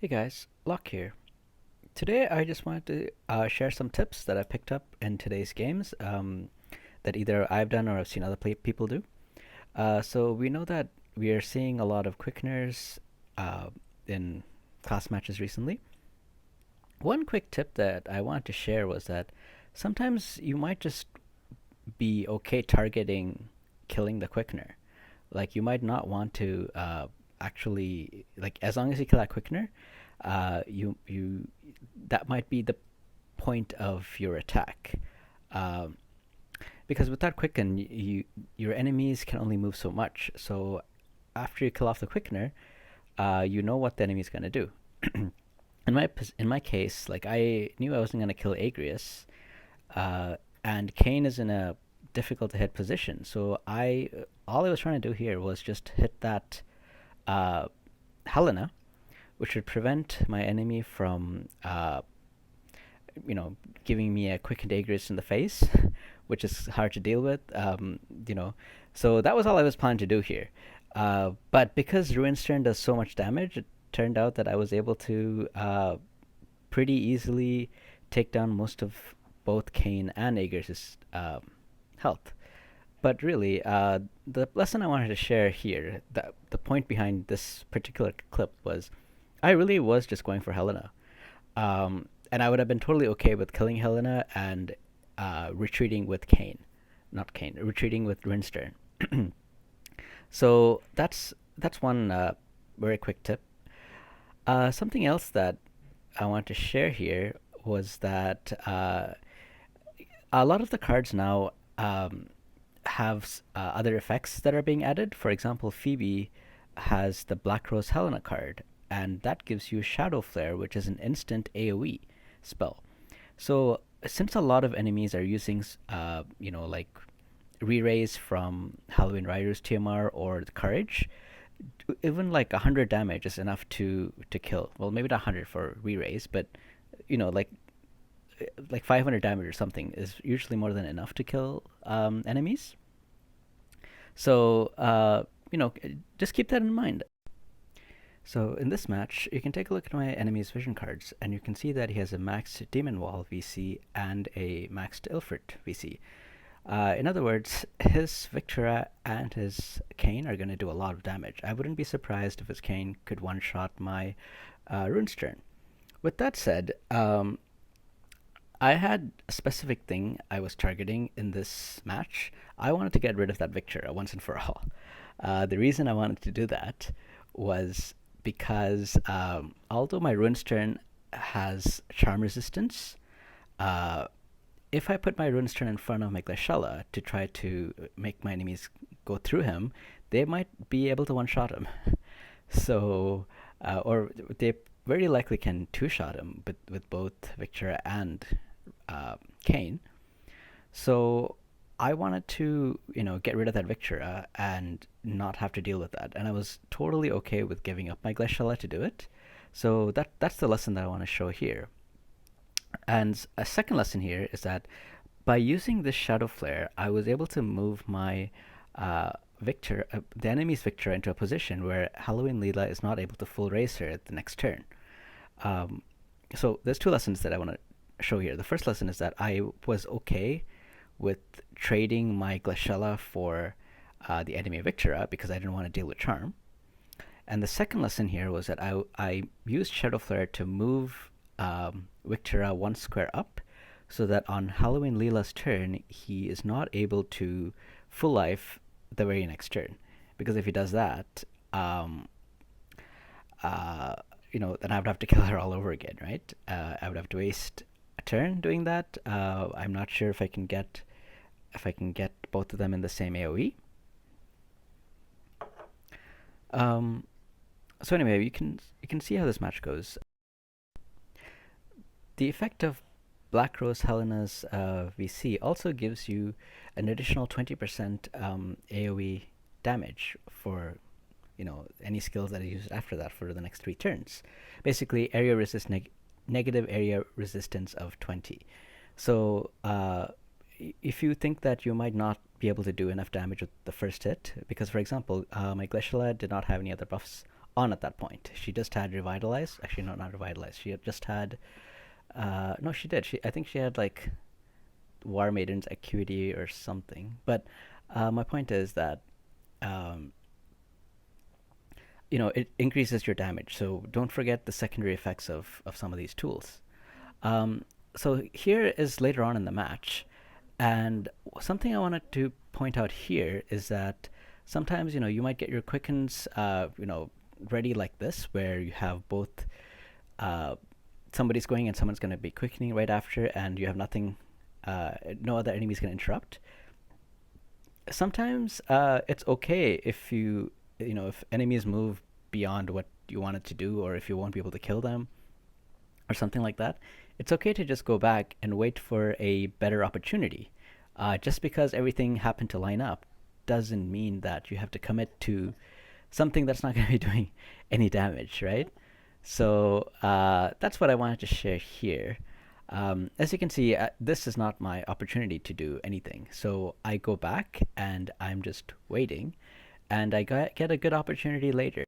Hey guys, Locke here. Today I just wanted to share some tips that I picked up in today's games that either I've done or I've seen other people do. So we know that we are seeing a lot of quickeners in class matches recently. One quick tip that I wanted to share was that sometimes you might just be okay targeting killing the quickener. Like you might not want to actually like as long as you kill that quickener, you that might be the point of your attack. Um, because with that quicken, your enemies can only move so much. So after you kill off the quickener, you know what the enemy is gonna do. In my case, like I knew I wasn't gonna kill Agrius, and Kane is in a difficult to hit position. So I all I was trying to do here was just hit that uh, Helena, which would prevent my enemy from you know, giving me a quick Agris in the face, which is hard to deal with. You know, so that was all I was planning to do here. But because Ruinstern does so much damage, it turned out that I was able to pretty easily take down most of both Kane and Aegir's health. But really, the lesson I wanted to share here, the point behind this particular clip was, I really was just going for Helena. And I would have been totally okay with killing Helena and retreating with Kane, not Kane, retreating with Rinstern. So that's one very quick tip. Something else that I want to share here was that a lot of the cards now have other effects that are being added. For example, Phoebe has the Black Rose Helena card, and that gives you Shadow Flare, which is an instant AoE spell. So since a lot of enemies are using, like re-raise from Halloween Riders TMR or the Courage, even like 100 damage is enough to kill. Well, maybe not 100 for re-raise, but you know, like 500 damage or something is usually more than enough to kill enemies. So just keep that in mind. So in this match, you can take a look at my enemy's vision cards, and you can see that he has a maxed Demon Wall VC and a maxed Ilfert VC. In other words, his Victora and his Kane are going to do a lot of damage. I wouldn't be surprised if his Kane could one-shot my Runestern. With that said, I had a specific thing I was targeting in this match. I wanted to get rid of that Victora once and for all. The reason I wanted to do that was because although my Runestern has charm resistance, uh, if I put my Runestern in front of my Glaciella to try to make my enemies go through him, they might be able to one-shot him. So, or they very likely can two-shot him with both Victor and Kane. So I wanted to, get rid of that Victura and not have to deal with that. And I was totally okay with giving up my Glaciella to do it. So that's the lesson that I want to show here. And a second lesson here is that by using this Shadow Flare, I was able to move my the enemy's Victor into a position where Halloween Leela is not able to full raise her at the next turn. Um, so there's two lessons that I want to show here. The first lesson is that I was okay with trading my Glaciella for the enemy Victora because I didn't want to deal with Charm. And the second lesson here was that I used Shadow Flare to move Victora one square up so that on Halloween Leela's turn, he is not able to full life the very next turn. Because if he does that, uh, then I would have to kill her all over again, right? I would have to waste a turn doing that. I'm not sure if I can get both of them in the same AoE. Um, so anyway, you can see how this match goes. The effect of Black Rose Helena's VC also gives you an additional 20% AoE damage for any skills that are used after that for the next 3 turns. Basically, negative area resistance of 20. So if you think that you might not be able to do enough damage with the first hit, because for example, my Glaciala did not have any other buffs on at that point. She just had revitalize. Actually, no, not revitalize. She had just had. No, she did. I think she had like War Maiden's Acuity or something. But my point is that um, it increases your damage. So don't forget the secondary effects of some of these tools. Um, so here is later on in the match, and something I wanted to point out here is that sometimes you might get your quickens ready like this, where you have both uh, somebody's going and someone's going to be quickening right after, and you have nothing, no other enemies can interrupt. Sometimes it's okay if if enemies move beyond what you wanted to do, or if you won't be able to kill them, or something like that. It's okay to just go back and wait for a better opportunity. Just because everything happened to line up doesn't mean that you have to commit to something that's not going to be doing any damage, right? So that's what I wanted to share here. As you can see, this is not my opportunity to do anything. So I go back and I'm just waiting, and I get a good opportunity later.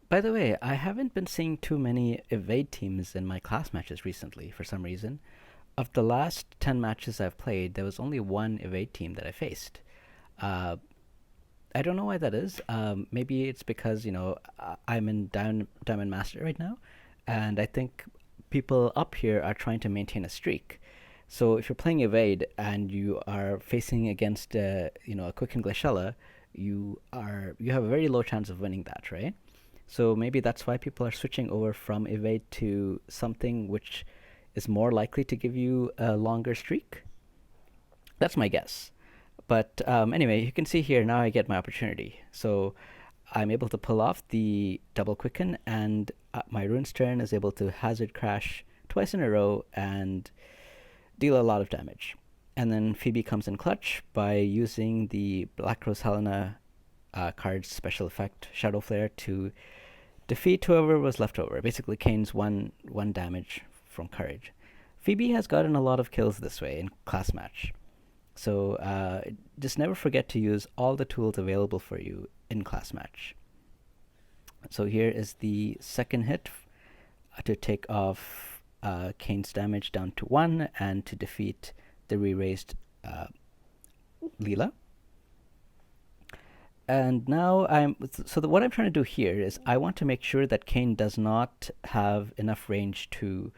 By the way, I haven't been seeing too many evade teams in my class matches recently for some reason. Of the last 10 matches I've played, there was only one evade team that I faced. Uh, I don't know why that is. Maybe it's because, I'm in Diamond Master right now, and I think people up here are trying to maintain a streak. So if you're playing evade and you are facing against a quick Glaciella, you have a very low chance of winning that, right? So maybe that's why people are switching over from evade to something which is more likely to give you a longer streak. That's my guess. But anyway, you can see here now I get my opportunity. So I'm able to pull off the double quicken, and my Rune's turn is able to hazard crash twice in a row and deal a lot of damage. And then Phoebe comes in clutch by using the Black Rose Helena card's special effect, Shadow Flare, to defeat whoever was left over. Basically, Kane's one damage from Courage. Phoebe has gotten a lot of kills this way in class match. So just never forget to use all the tools available for you in class match. So here is the second hit to take off Kane's damage down to 1 and to defeat the re-raised Leela. And now what I'm trying to do here is I want to make sure that Kane does not have enough range to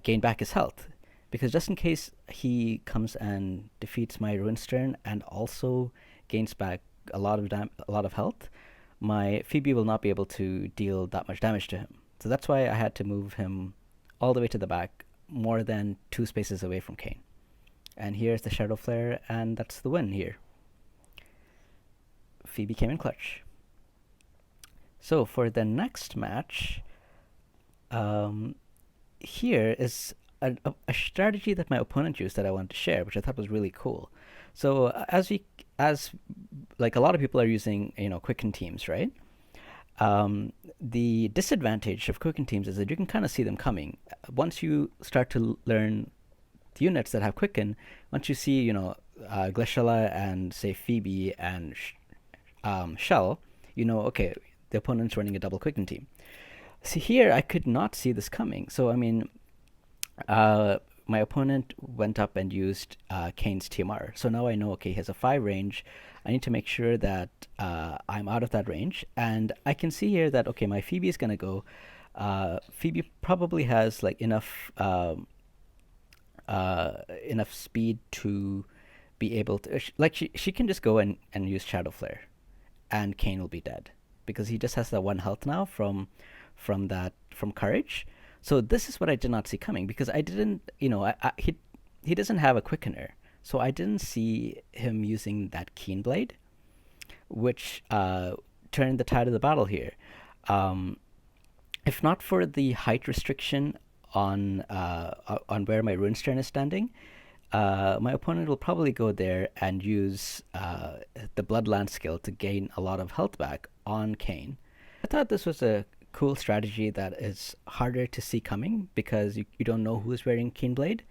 gain back his health, because just in case he comes and defeats my Ruin's turn and also gains back a lot of health, my Phoebe will not be able to deal that much damage to him. So that's why I had to move him all the way to the back, more than 2 spaces away from Kane. And here's the Shadow Flare, and that's the win here. Phoebe came in clutch. So for the next match, here is a strategy that my opponent used that I wanted to share, which I thought was really cool. So as like a lot of people are using, quicken teams, right? The disadvantage of quicken teams is that you can kind of see them coming. Once you start to learn the units that have quicken, once you see, Glaciella and say Phoebe and Shell, okay, the opponent's running a double quicken team. See here, I could not see this coming. So I mean, my opponent went up and used Kane's TMR. So now I know, okay, he has a 5 range. I need to make sure that I'm out of that range. And I can see here that, okay, my Phoebe is going to go. Phoebe probably has like enough speed to be able to, she can just go and use Shadow Flare, and Kane will be dead because he just has that 1 health now from Courage. So this is what I did not see coming, because I didn't, he doesn't have a quickener, so I didn't see him using that Keen Blade, which turned the tide of the battle here. If not for the height restriction on where my Rune's turn is standing, my opponent will probably go there and use the Bloodland skill to gain a lot of health back on Kane. I thought this was a cool strategy that is harder to see coming because you don't know who is wearing Keenblade.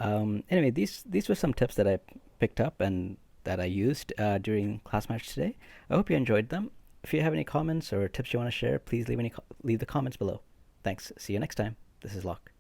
Anyway, these were some tips that I picked up and that I used during class match today. I hope you enjoyed them. If you have any comments or tips you want to share, please leave the comments below. Thanks. See you next time. This is Locke.